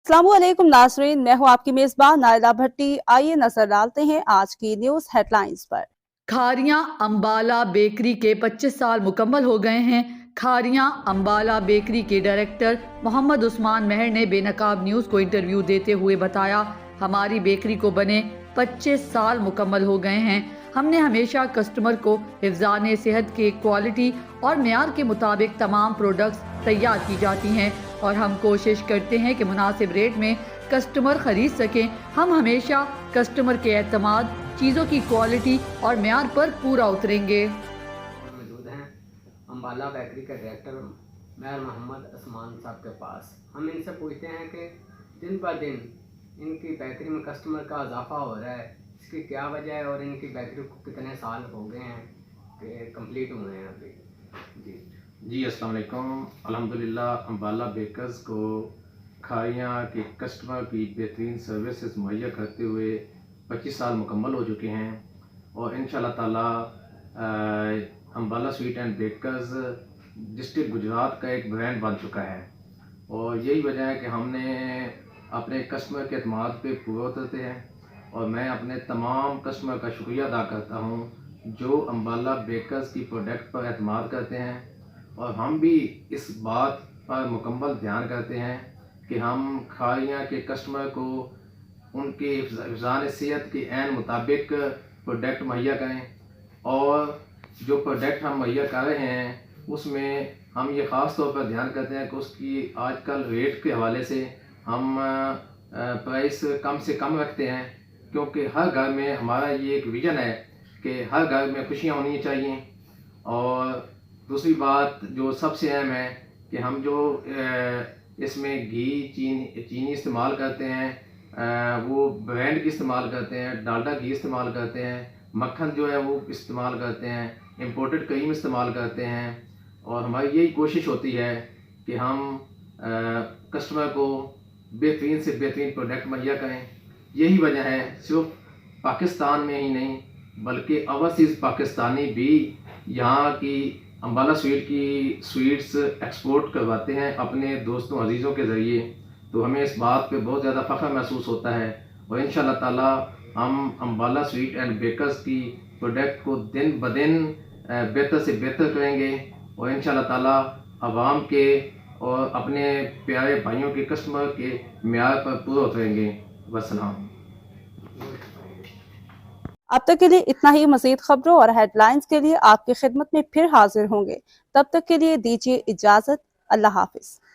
अस्सलामुअलैकुम नाज़रीन, मैं हूँ आपकी मेज़बान नायला भट्टी। आइए नजर डालते हैं आज की न्यूज़ हेडलाइंस पर। खारियां अंबाला बेकरी के 25 साल मुकम्मल हो गए हैं। खारियां अंबाला बेकरी के डायरेक्टर मोहम्मद उस्मान मेहर ने बेनकाब न्यूज़ को इंटरव्यू देते हुए बताया, हमारी बेकरी को बने 25 साल मुकम्मल हो गए हैं। हमने हमेशा कस्टमर को हिफ्ज़ान सेहत के क्वालिटी और मेयार के मुताबिक तमाम प्रोडक्ट्स तैयार की जाती हैं और हम कोशिश करते हैं कि मुनासिब रेट में कस्टमर खरीद सकें। हम हमेशा कस्टमर के एतमाद, चीज़ों की क्वालिटी और मेयार पर पूरा उतरेंगे। मौजूद हैं अंबाला बेकरी के डायरेक्टर मेयर मोहम्मद उस्मान साहब के पास। हम इनसे पूछते हैं कि दिन ब दिन इनकी बेकरी में कस्टमर का इजाफा हो रहा है, इसकी क्या वजह है और इनकी बेकरी को कितने साल हो गए हैं कि कंप्लीट हुए हैं अभी। जी अस्सलाम वालेकुम। अल्हम्दुलिल्लाह अंबाला बेकर्स को खारियां के कस्टमर की बेहतरीन सर्विसेज मुहैया करते हुए 25 साल मुकम्मल हो चुके हैं और इंशाल्लाह ताला Ambala sweet and bakers district Gujarat का एक ब्रांड बन चुका है और यही वजह है कि हमने अपने कस्टमर के अतमाद पे पूरे उतरते हैं और मैं अपने तमाम कस्टमर का शुक्रिया अदा करता हूँ जो अंबाला बेकर्स की प्रोडक्ट पर एतमाद करते हैं और हम भी इस बात पर मुकम्मल ध्यान करते हैं कि हम खारियां के कस्टमर को उनके हिफ्ज़ान सेहत के ऐन मुताबिक प्रोडक्ट मुहैया करें और जो प्रोडक्ट हम मुहैया कर रहे हैं उसमें हम ये ख़ास तौर पर ध्यान करते हैं कि उसकी आजकल रेट के हवाले से हम प्राइस कम से कम रखते हैं, क्योंकि हर घर में हमारा ये एक विज़न है कि हर घर में खुशियाँ होनी चाहिए। और दूसरी बात जो सबसे अहम है कि हम जो इसमें घी चीनी इस्तेमाल करते हैं वो ब्रांड की इस्तेमाल करते हैं, डालडा घी इस्तेमाल करते हैं, मक्खन जो है वो इस्तेमाल करते हैं, इंपोर्टेड क्रीम इस्तेमाल करते हैं और हमारी यही कोशिश होती है कि हम कस्टमर को बेहतरीन से बेहतरीन प्रोडक्ट मुहैया करें। यही वजह है सिर्फ पाकिस्तान में ही नहीं बल्कि ओवरसीज़ पाकिस्तानी भी यहाँ की अंबाला स्वीट की स्वीट्स एक्सपोर्ट करवाते हैं अपने दोस्तों अजीज़ों के ज़रिए। तो हमें इस बात पे बहुत ज़्यादा फ़ख्र महसूस होता है और इंशाल्लाह ताला हम अंबाला स्वीट एंड बेकर्स की प्रोडक्ट को दिन ब दिन बेहतर से बेहतर करेंगे और इंशाल्लाह ताला आवाम के और अपने प्यारे भाइयों के कस्टमर के मेयार पर पूरा उतरेंगे। वस्सलाम। अब तक के लिए इतना ही। मज़ीद खबरों और हेडलाइंस के लिए आपकी खिदमत में फिर हाजिर होंगे। तब तक के लिए दीजिए इजाज़त। अल्लाह हाफिज।